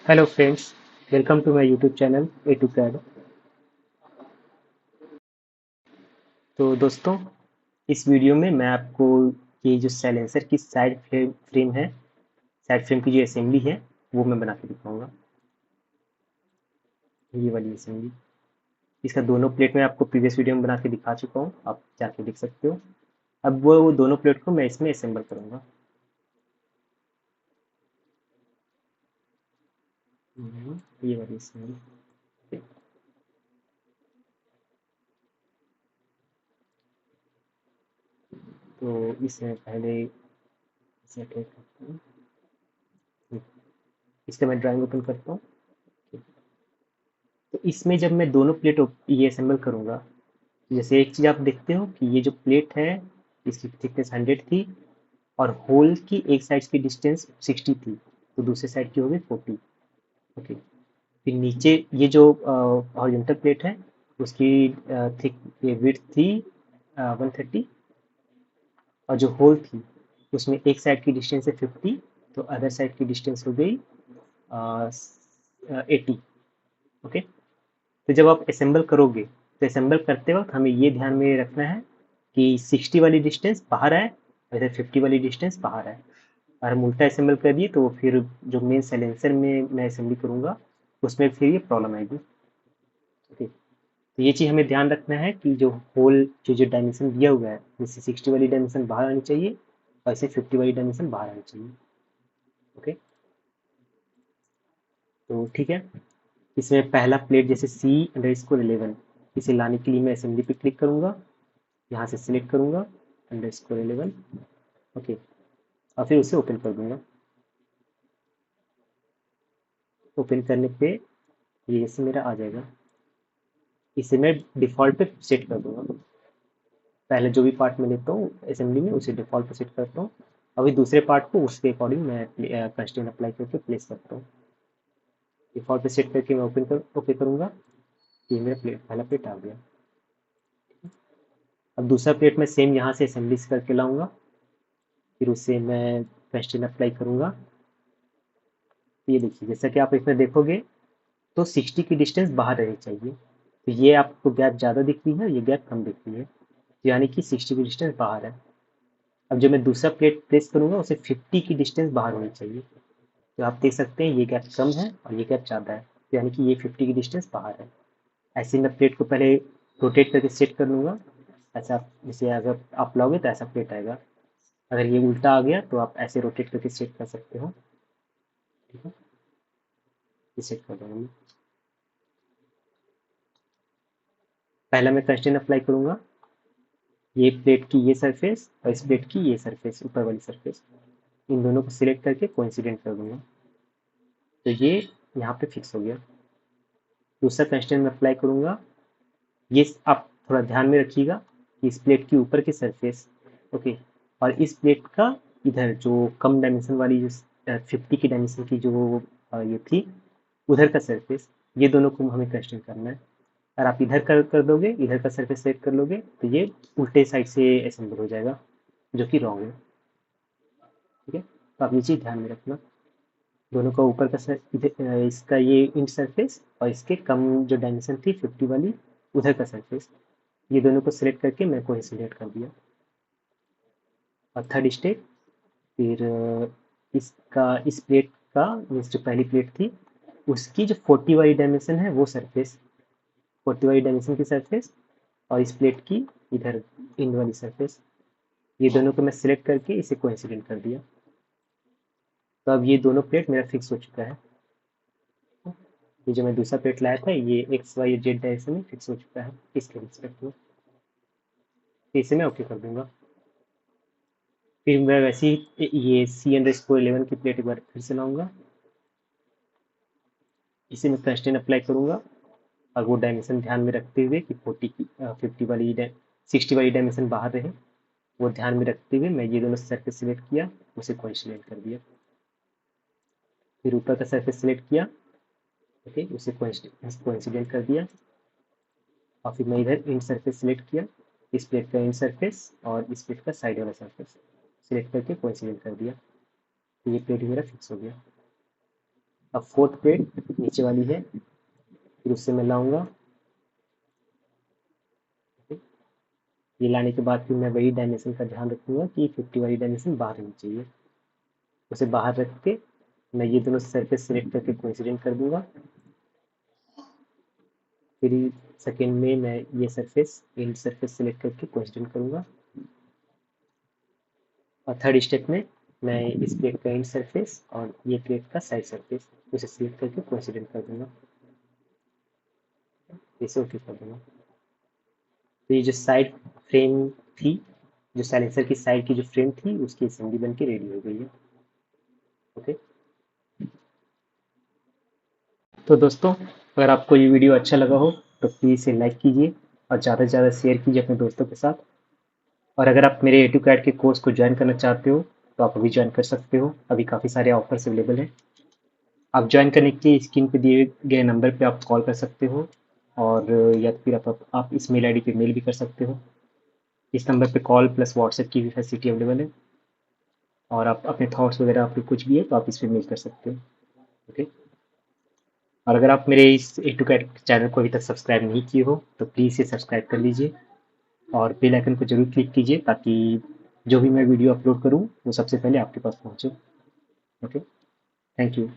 Hello friends, welcome to my YouTube channel A to CAD. तो दोस्तों, इस video में मैं आपको ये जो साइलेंसर की साइड फ्रेम है, साइड फ्रेम की जो असेंबली है वो मैं बना के दिखाऊंगा। ये वाली असेंबली, इसका दोनों प्लेट मैं आपको प्रीवियस वीडियो में बना के दिखा चुका हूँ, आप जाके देख सकते हो। अब वो दोनों प्लेट को मैं इसमें असेंबल करूँगा। ये वाली असेंबली। तो इसमें पहले इसे अटैच करता हूँ। इसका मैं ड्राइंग ओपन करता हूँ। तो इसमें जब मैं दोनों प्लेट ये असेंबल करूँगा, जैसे एक चीज़ आप देखते हो कि ये जो प्लेट है इसकी थिकनेस 100 थी और होल की एक साइड की डिस्टेंस 60 थी, तो दूसरे साइड की होगी 40। ओके, फिर नीचे ये जो हॉरिजॉन्टल प्लेट है उसकी थिक ये विड्थ थी 130, और जो होल थी उसमें एक साइड की डिस्टेंस है 50, तो अदर साइड की डिस्टेंस हो गई 80। ओके, तो जब आप असेंबल करोगे तो असेंबल करते वक्त हमें ये ध्यान में रखना है कि 60 वाली डिस्टेंस बाहर आए और इधर 50 वाली डिस्टेंस बाहर आए। और हम उल्टा असेंबल कर दिए तो फिर जो मेन साइलेंसर में मैं असेंबली करूँगा उसमें फिर ये प्रॉब्लम आएगी। ओके, तो ये चीज़ हमें ध्यान रखना है कि जो होल जो डायमेंशन दिया हुआ है, जैसे 60 वाली डायमेंशन बाहर आनी चाहिए और ऐसे 50 वाली डायमेंशन बाहर आनी चाहिए। ओके, तो ठीक है। इसमें पहला प्लेट जैसे C_11, इसे लाने के लिए मैं असेंबली पे क्लिक करूंगा, यहाँ से सिलेक्ट करूंगा _11। ओके, और फिर उसे ओपन कर दूंगा। ओपन करने पे ये जैसे मेरा आ जाएगा, इसे मैं डिफ़ॉल्ट पे सेट कर दूंगा। पहले जो भी पार्ट मैं लेता हूँ असेंबली में उसे डिफ़ॉल्ट पे सेट करता हूँ। अभी दूसरे पार्ट को उसके अकॉर्डिंग मैं कंस्ट्रेंट अप्लाई करके प्लेस करता हूँ। डिफ़ॉल्ट पे सेट करके मैं ओके करूँगा। ये मेरा पहला प्लेट आ गया। अब दूसरा प्लेट में सेम यहाँ से असेंबली से करके लाऊंगा, फिर उसे मैं कंस्ट्रेंट अप्लाई करूँगा। ये देखिए, जैसा कि आप इसमें देखोगे तो 60 की डिस्टेंस बाहर रहनी चाहिए, तो ये आपको गैप ज़्यादा दिख रही है, ये गैप कम दिख रही है, यानी कि 60 की डिस्टेंस बाहर है। अब जब मैं दूसरा प्लेट प्लेस करूँगा उसे 50 की डिस्टेंस बाहर होनी चाहिए, तो आप देख सकते हैं ये गैप कम है और ये गैप ज़्यादा है, तो यानी कि ये 50 की डिस्टेंस बाहर है। ऐसे मैं प्लेट को पहले रोटेट करके सेट कर लूँगा। ऐसा जैसे अगर आप लाओगे तो ऐसा प्लेट आएगा। अगर ये उल्टा आ गया तो आप ऐसे रोटेट करके सेट कर सकते हो। ठीक है, ये सेट कर दूँगा मैं। पहला मैं कंस्ट्रेंट अप्लाई करूँगा, ये प्लेट की ये सरफेस और इस प्लेट की ये सरफेस, ऊपर वाली सरफेस, इन दोनों को सिलेक्ट करके कोइंसिडेंट कर दूंगा, तो ये यहाँ पे फिक्स हो गया। दूसरा कंस्ट्रेंट मैं अप्लाई करूँगा, ये आप थोड़ा ध्यान में रखिएगा कि इस प्लेट की ऊपर की सरफेस, ओके, और इस प्लेट का इधर जो कम डायमेंशन वाली जो 50 की डायमेंशन की जो ये थी उधर का सरफेस, ये दोनों को हमें कंस्ट्रेंट करना है। अगर आप इधर कर दोगे, इधर का सरफेस सेलेक्ट कर लोगे तो ये उल्टे साइड से असेंबल हो जाएगा, जो कि रॉन्ग है। ठीक है, तो आप ये चीज़ ध्यान में रखना। दोनों का ऊपर का इसका ये इंच सरफेस और इसके कम जो डायमेंशन थी 50 वाली उधर का सरफेस, ये दोनों को सिलेक्ट करके मैं कोइंसिडेंट कर दिया। और थर्ड स्टेप, फिर इसका इस प्लेट का मीन्स जो पहली प्लेट थी उसकी जो 40 वाली डायमेंशन है वो सरफेस, 40 वाली डायमेंशन की सरफेस और इस प्लेट की इधर इन वाली सरफेस, ये दोनों को मैं सिलेक्ट करके इसे कोइंसिडेंट कर दिया। तो अब ये दोनों प्लेट मेरा फिक्स हो चुका है। ये जो मैं दूसरा प्लेट लाया था ये एक्स वाई जेड डायरेक्शन में फिक्स हो चुका है इसके रिस्पेक्ट में। तो इसे मैं ओके कर दूंगा। फिर मैं वैसे ही ये C_11 की प्लेट एक बार फिर से लाऊंगा, इसे मैं कंस्ट्रेंट अप्लाई करूंगा और वो डायमेंशन ध्यान में रखते हुए कि 40 की 50 वाली 60 वाली डायमेंशन बाहर रहे, वो ध्यान में रखते हुए मैं ये दोनों सरफेस सिलेक्ट किया, उसे कोइंसिडेंट कर दिया। फिर ऊपर का सरफेस सिलेक्ट किया, ओके, उसे कोइंसिडेंट कर दिया। और फिर मैं इधर इंड सरफेस सिलेक्ट किया, इस प्लेट का इंड सरफेस और इस प्लेट का साइड वाला सरफेस सिलेक्ट करके कोइंसिडेंट कर दिया, तो ये प्लेट मेरा फिक्स हो गया। अब फोर्थ प्लेट नीचे वाली है, फिर उससे मैं लाऊंगा। ये लाने के बाद फिर मैं वही डायमेंशन का ध्यान रखूंगा कि 50 वाली डायमेंशन बाहर होनी चाहिए। उसे बाहर रख के मैं ये दोनों सरफेस सेलेक्ट करके कोइंसिडेंट कर दूंगा। फिर सेकेंड में मैं ये सरफेस एंड सरफेस सेलेक्ट करके कोइंसिडेंट करूंगा। और थर्ड स्टेप में मैं इस प्लेट का एंड सरफेस और ये प्लेट का साइड सरफेस उसे सिलेक्ट करके कोइंसिडेंट कर दूंगा। इसे ओके कर दूंगा। तो ये जो साइड फ्रेम थी, जो साइलेंसर की साइड की जो फ्रेम थी, उसकी असेंबली बन के रेडी हो गई है। ओके। तो दोस्तों, अगर आपको ये वीडियो अच्छा लगा हो तो प्लीज़ इसे लाइक कीजिए और ज़्यादा से ज़्यादा शेयर कीजिए अपने दोस्तों के साथ। और अगर आप मेरे एटूकैड के कोर्स को ज्वाइन करना चाहते हो तो आप अभी ज्वाइन कर सकते हो। अभी काफ़ी सारे ऑफर्स अवेलेबल हैं। आप ज्वाइन करने के लिए स्क्रीन पे दिए गए नंबर पे आप कॉल कर सकते हो, और या तो फिर आप इस मेल आईडी पे मेल भी कर सकते हो। इस नंबर पे कॉल प्लस व्हाट्सएप की भी फैसिलिटी अवेलेबल है। और आप अपने थॉट्स वगैरह आपके कुछ भी है तो आप इस पे मेल कर सकते हो। ओके। और अगर आप मेरे इस ए टू कैट चैनल को अभी तक सब्सक्राइब नहीं किए हो तो प्लीज़ इसे सब्सक्राइब कर लीजिए और बेल आइकन को जरूर क्लिक कीजिए, ताकि जो भी मैं वीडियो अपलोड करूँ वो सबसे पहले आपके पास पहुँचे। ओके। Thank you.